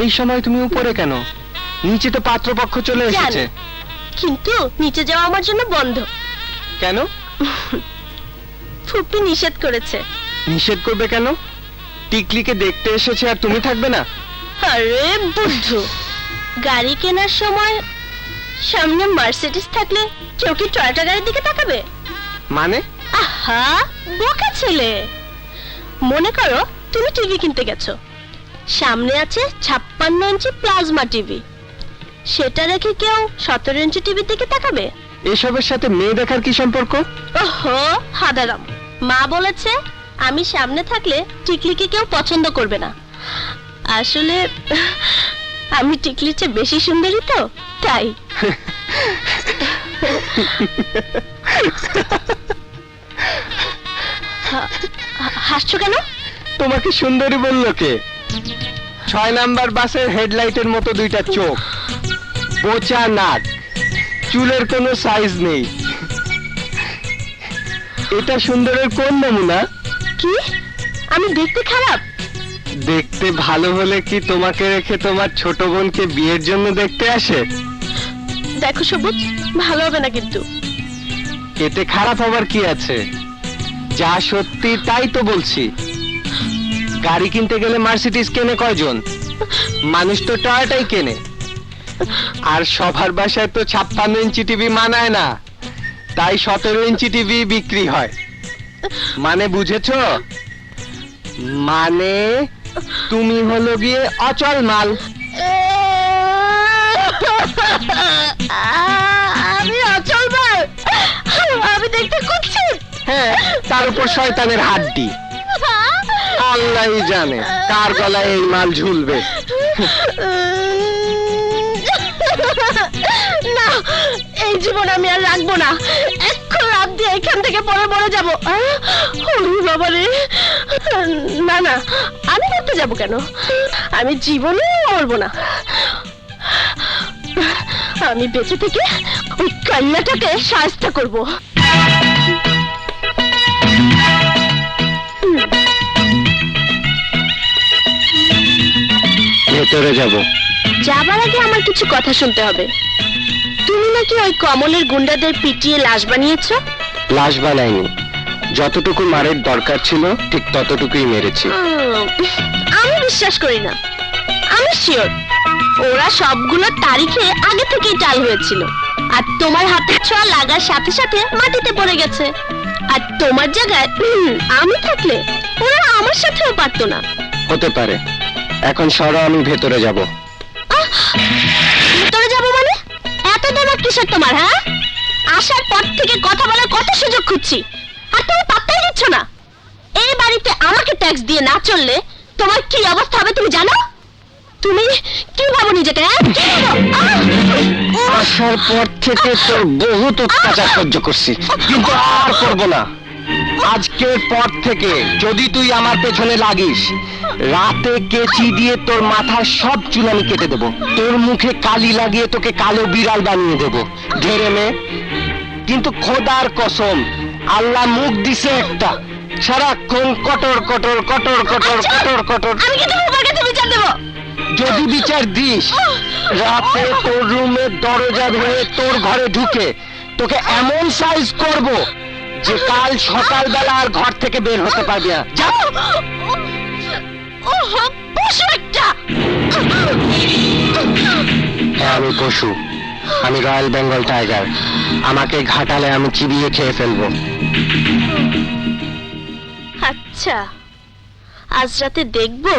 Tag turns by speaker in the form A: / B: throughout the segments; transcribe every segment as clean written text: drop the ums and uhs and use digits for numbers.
A: এই সময় তুমি উপরে কেন? নিচে তো পাত্রপক্ষ চলে এসেছে।
B: কিন্তু নিচে যাওয়া আমার জন্য বন্ধ।
A: কেন?
B: ফুপি নিষেধ করেছে।
A: নিষেধ করবে কেন? টিকলিকে দেখতে এসেছে আর তুমি থাকবে না?
B: আরে বুদ্ধু, গাড়ি কেনার সময় সামনে মার্সিডিজ থাকলে কেউ কি টয়োটা গাড়ির দিকে তাকাবে?
A: মানে?
B: আহা, বোকা ছেলে। মনে করো তুমি টিভি কিনতে গেছো, সামনে আছে 56 ইঞ্চি প্লাজমা টিভি, সেটা রেখে কেউ 17 ইঞ্চি টিভির দিকে তাকাবে?
A: এসবের সাথে মেয়ে দেখার কি সম্পর্ক?
B: ওহো হাদারাম, মা বলেছে আমি সামনে থাকলে টিকলিকে কেউ পছন্দ করবে না। আসলে আমি টিকলির চেয়ে বেশি সুন্দরী তো, তাই। হাসছো কেন?
A: তোমাকে সুন্দরী বললো কে? 6 নাম্বার বাসের হেডলাইটের মতো দুইটা চোখ, বোচা নাক, চুলের কোনো সাইজ নেই। এটা সুন্দরের কোন নমুনা?
B: কি আমি দেখতে খারাপ?
A: দেখতে ভালো হলে কি তোমাকে রেখে তোমার ছোট বোনকে বিয়ের জন্য দেখতে আসে?
B: দেখো সবুজ, ভালো হবে না কিন্তু।
A: এতে খারাপ হবার কি আছে? যা সত্যি তাই তো বলছি। গাড়ি কিনতে গেলে মার্সিডিজ কেনে কয়জন? মানুষ তো টয়োটাই কেনে। আর সবার বাসায় তো 56 ইঞ্চি টিভি মানায় না, তাই 17 ইঞ্চি টিভি বিক্রি হয়। মানে বুঝেছো? মানে তুমি হলো গিয়ে অচল মাল।
B: আমি অচল মাল? আমি দেখতে কুৎসিত।
A: হ্যাঁ, তার উপর শয়তানের হাড্ডি। আল্লাহই জানে কার গলায় এই মাল ঝুলবে।
B: না, এই জীবন আমি আর রাখবো না। এখন রাত দিয়ে এখান থেকে পরে মরে যাবো। বাবা রে, না না, আমি মরতে যাবো কেন? আমি জীবনে মরবো না। আমি বেঁচে থেকে ওই কন্যাটাকে শায়েস্তা করবো।
A: ভেতরে যাব।
B: যাবার আগে আমার কিছু কথা শুনতে হবে। তুমি নাকি ওই কমলের গুন্ডাদের পিটিয়ে লাশ বানিয়েছো?
A: লাশ বানাইনি, যতটুকু মারের দরকার ছিল ঠিক ততটুকুই মেরেছি।
B: আমি বিশ্বাস করি না। আমি শিওর ওরা সবগুলো তারিখে আগে থেকেই টাল হয়েছিল, আর তোমার হাতে ছোঁয়া লাগার সাথে সাথে মাটিতে পড়ে গেছে। আর তোমার জায়গায় আমি থাকলে ওরা আমার সাথেও পারতো না।
A: হতে পারে। এখন সরো, আমি ভেতরে যাব।
B: ভেতরে যাবো মানে? এত দরদ কিসের তোমার? হ্যাঁ, আসার পর থেকে কথা বলার কত সুযোগ খুঁজছি, আর তুমি পাত্তাই দিচ্ছ না। এই বাড়িতে আমাকে ট্যাক্স দিয়ে না চললে তোমার কি অবস্থা হবে তুমি জানো? তুমি কি ভাবো নিজেকে?
A: আসার পর থেকে তোর বহুত অত্যাচার সহ্য করছি, কিন্তু আর করব না। আজকের পর থেকে যদি তুই আমার পেছনে লাগিস, রাতে কেচি দিয়ে তোর মাথার সব চুল আমি কেটে দেবো, তোর মুখে কালি লাগিয়ে তোকে কালো বিড়াল বানিয়ে দেবো। ঢেরে মে। কিন্তু খোদার কসম, আল্লাহ মুখ দিছে একটা, সারাক্ষণ কটর কটর কটর কটর কটর কটর।
B: আমি কি তোমার কাছে বিচার দেবো?
A: যদি বিচার দিস, রাতে তোর রুমের দরজা ধরে তোর ঘরে ঢুকে তোকে এমন সাইজ করব যে কাল সকালবেলা আর ঘর থেকে বের হতে পারবি না। যা।
B: পশু একটা।
A: হ্যাঁ, আমি পশু। আমি রয়্যাল বেঙ্গল টাইগার। আমাকে ঘাটালে আমি চিবিয়ে খেয়ে ফেলবো।
B: আচ্ছা, আজ রাতে দেখবো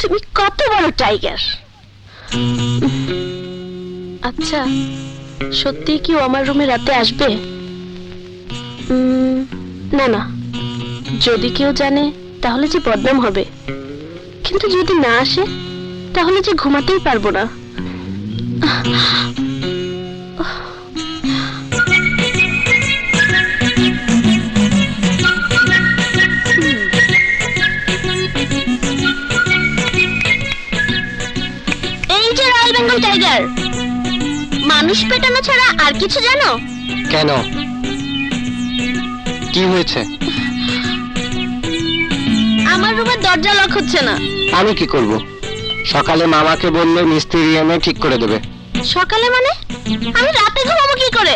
B: তুমি কত বড় টাইগার। আচ্ছা, সত্যি কি ও আমার রুমে রাতে আসবে? না না, যদি কেউ জানে তাহলে যে বদনাম হবে, কিন্তু যদি না আসে তাহলে যে ঘুমাতেই পারবো না। এই যে রয়্যাল বেঙ্গল টাইগার, মানুষ পেটানো ছাড়া আর কিছু জানো?
A: কেন, কি হয়েছে?
B: আমার রুমের দরজা লক হচ্ছে না।
A: আমি কি করব? সকালে মামাকে বললে মিস্ত্রি এনে ঠিক করে দেবে।
B: সকালে মানে? আমি রাতে ঘুমাবো কি করে?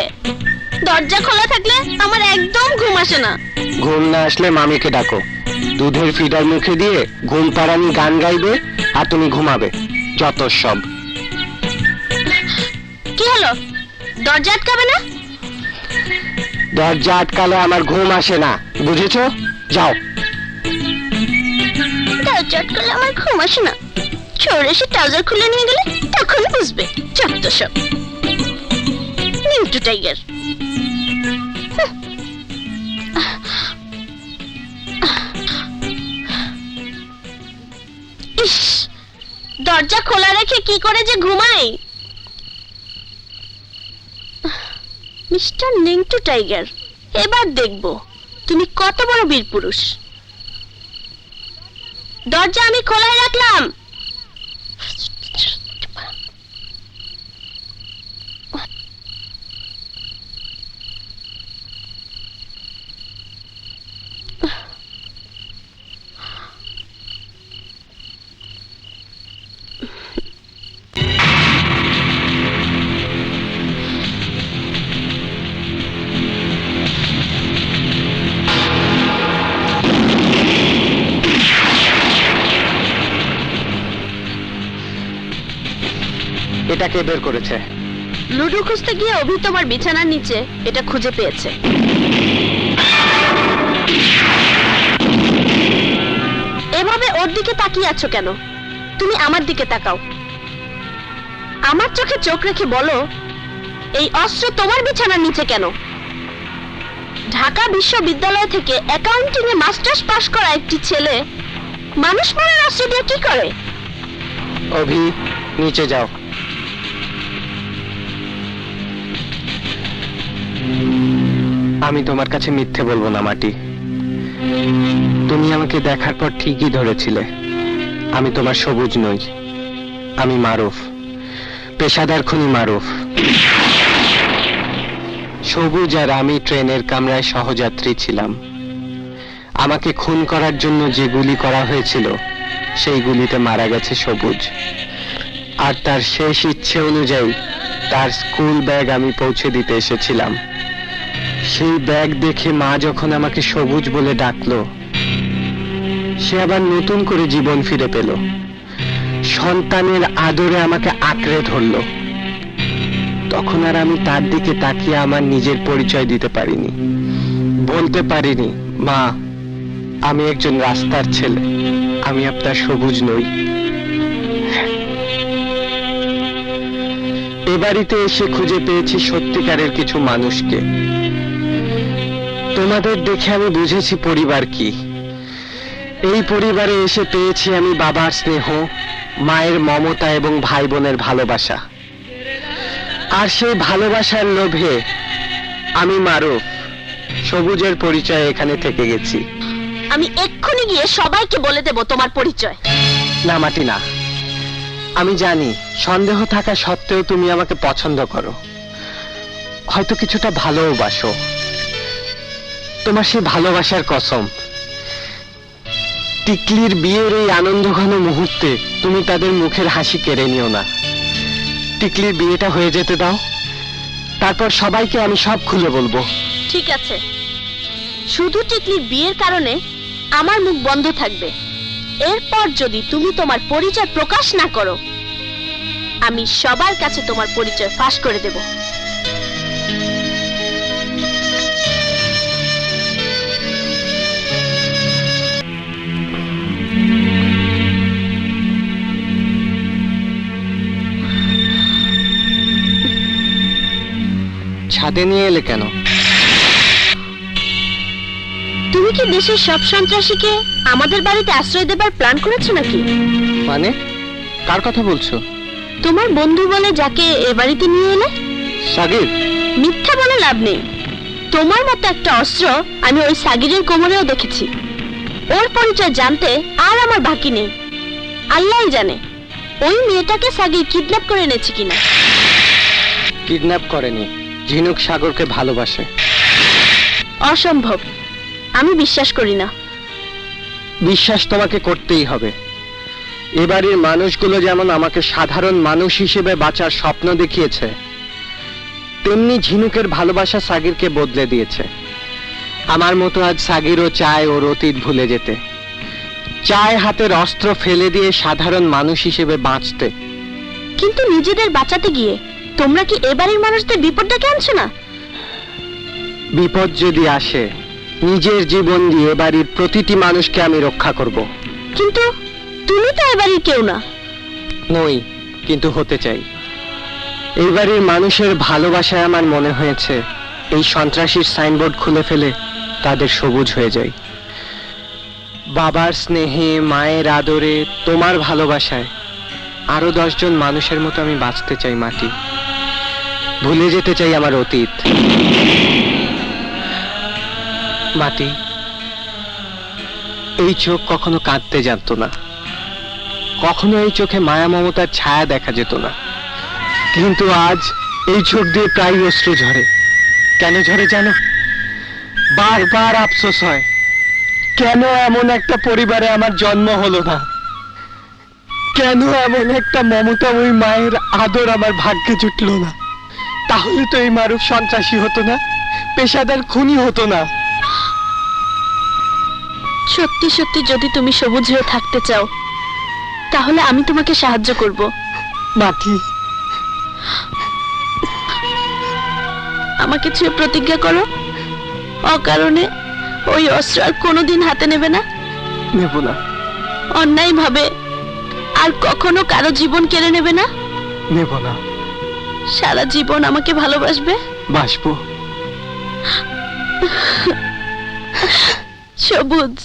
B: দরজা খোলা থাকলে আমার একদম ঘুম আসে না।
A: ঘুম না আসলে মামিকে ডাকো, দুধের ফিডার মুখে দিয়ে ঘুম পাড়ানি গান গাইবে আর তুমি ঘুমাবে। যত সব।
B: কি হলো, দরজা আটকাবে না?
A: দরজা আটকালে আমার ঘুম আসে না, বুঝেছো? যাও।
B: দরজা আটকালে আমার ঘুম আসে না, চোর এসে ট্রাউজার খুলে নিয়ে গেলে তখন বুঝবে। যত সব নিউটু টাইগার। ইস, দরজা খোলা রেখে কি করে যে ঘুমাই। মিস্টার নিংটু টাইগার, এবার দেখবো তুমি কত বড় বীর পুরুষ। দরজা আমি খোলাই রাখলাম।
A: এটাকে বের করেছে।
B: লুডো খুঁজতে গিয়ে অভি তোমার বিছানার নিচে এটা খুঁজে পেয়েছে। এভাবে ওর দিকে তাকিয়ে আছো কেন? তুমি আমার দিকে তাকাও। আমার চোখে চোখ রেখে বলো, এই অস্ত্র তোমার বিছানার নিচে কেন? ঢাকা বিশ্ববিদ্যালয় থেকে অ্যাকাউন্টিং এ মাস্টার্স পাশ করা একটি ছেলে মানুষ মারার অস্ত্র দিয়ে কি করে?
A: অভি, নিচে যাও। আমি তোমার কাছে মিথ্যে বলবো না মাটি। তুমি আমাকে দেখার পর ঠিকই ধরেছিলে আমি তোমার সবুজ নই, আমি মারুফ, পেশাদার খুনি মারুফ। সবুজ আর আমি ট্রেনের কামরায় সহযাত্রী ছিলাম। আমাকে খুন করার জন্য যে গুলি করা হয়েছিল সেই গুলিতে মারা গেছে সবুজ। আর তার শেষ ইচ্ছে অনুযায়ী তার স্কুল ব্যাগ আমি পৌঁছে দিতে এসেছিলাম। সেই ব্যাগ দেখে মা যখন আমাকে সবুজ বলে ডাকলো, সে আবার নতুন করে জীবন ফিরে পেল। সন্তানের আদরে আমাকে আঁকড়ে ধরলো। তখন আর আমি তার দিকে তাকিয়ে আমার নিজের পরিচয় দিতে পারিনি, বলতে পারিনি, মা আমি একজন রাস্তার ছেলে, আমি আপনার সবুজ নই। এ বাড়িতে এসে খুঁজে পেয়েছি সত্যিকারের কিছু মানুষকে। তোমাদের দেখে আমি বুঝেছি পরিবার কি। এই পরিবারে এসে পেয়েছি আমি বাবার স্নেহ, মায়ের মমতা এবং ভাই বোনের ভালোবাসা। আর সেই ভালোবাসার লোভে আমি মারুফ সবুজের পরিচয় এখানে থেকে গেছি।
B: আমি এক্ষুনি গিয়ে সবাইকে বলে দেব তোমার পরিচয়।
A: না মাটি না, আমি জানি সন্দেহ থাকা সত্ত্বেও তুমি আমাকে পছন্দ করো, হয়তো কিছুটা ভালোবাসো। তোমার সেই ভালোবাসার কসম, টিকলির বিয়ের এই আনন্দঘন মুহূর্তে তুমি তাদের মুখের হাসি কেড়ে নিও না। টিকলির বিয়েটা হয়ে যেতে দাও, তারপর সবাইকে আমি সব খুলে বলবো।
B: ঠিক আছে, শুধু টিকলির বিয়ের কারণে আমার মুখ বন্ধ থাকবে। এরপর যদি তুমি তোমার পরিচয় প্রকাশ না করো, আমি সবার কাছে তোমার পরিচয় ফাঁস করে দেব।
A: ছাদে নিয়ে এলে কেন?
B: তুমি কি দেশের সব সন্ত্রাসীকে আমাদের বাড়িতে আশ্রয় দেবার প্ল্যান করেছো নাকি?
A: মানে কার কথা বলছো?
B: তোমার বন্ধু বলে যাকে এ বাড়িতে নিয়ে এলে।
A: সাগির?
B: মিথ্যা বলে লাভ নেই। তোমার মতো একটা অস্ত্র আমি ওই সাগিরের কোমরেও দেখেছি। ওর পরিচয় জানতে আর আমার বাকি নেই। আল্লাহই জানে ওই মেয়েটাকে সাগির কিডন্যাপ করে এনেছে কিনা।
A: কিডন্যাপ করেনি, ঝিনুক সাগরকে ভালোবাসে।
B: অসম্ভব, আমি বিশ্বাস করি না।
A: বিশ্বাস তোমাকে করতেই হবে। এবারের মানুষগুলো যেমন আমাকে সাধারণ মানুষ হিসেবে বাঁচার স্বপ্ন দেখিয়েছে, তেমনি ঝিনুকের ভালোবাসা সাগিরকে বদলে দিয়েছে। আমার মতো আজ সাগিরও চায় ওর অতীত ভুলে যেতে, চায় হাতের অস্ত্র ফেলে দিয়ে সাধারণ মানুষ হিসেবে বাঁচতে।
B: কিন্তু নিজেদের বাঁচাতে গিয়ে তোমরা কি এবারের মানুষদের বিপদ ডেকে আনছো না?
A: বিপদ যদি আসে, নিজের জীবন দিয়ে বাড়ির প্রতিটি মানুষকে আমি রক্ষা করব।
B: কিন্তু তুমি তো এবারের কেউ না।
A: নই, কিন্তু হতে চাই। এইবারের মানুষের ভালোবাসায় আমার মনে হয়েছে এই সন্ত্রাসীর সাইনবোর্ড খুলে ফেলে তাদের সবুজ হয়ে যায়। বাবার স্নেহে, মায়ের আদরে, তোমার ভালোবাসায় আরো 10 জন মানুষের মতো আমি বাঁচতে চাই মাটি। ভুলে যেতে চাই আমার অতীত। মাটি, এই চোখ কখনো কাঁদতে জানতো না, কখনো এই চোখে মায়া মমতার ছায়া দেখা যেত না, কিন্তু আজ এই চোখ দিয়ে প্রায় অশ্রু ঝরে। কেন ঝরে জানো? বারবার আফসোস হয়, কেন এমন একটা পরিবারে আমার জন্ম হলো না, কেন এমন একটা মমতাময়ী মায়ের আদর আমার ভাগ্যে জুটলো না। তাহলে তো এই মারুফ সন্ত্রাসী হতো না, পেশাদার খুনি হতো না।
B: সত্যি সত্যি যদি তুমি সবুজ হয়ে থাকতে চাও, তাহলে আমি তোমাকে সাহায্য করব।
A: মাটি,
B: আমাকে ছুঁয়ে প্রতিজ্ঞা করো, অকারণে ওই অস্ত্র আর কোনোদিন হাতে নেবে না।
A: নেব না।
B: অন্যায় ভাবে আর কখনো কারো জীবন কেড়ে নেবে না।
A: নেব না।
B: সারা জীবন আমাকে ভালোবাসবে।
A: বাসবো।
B: সবুজ।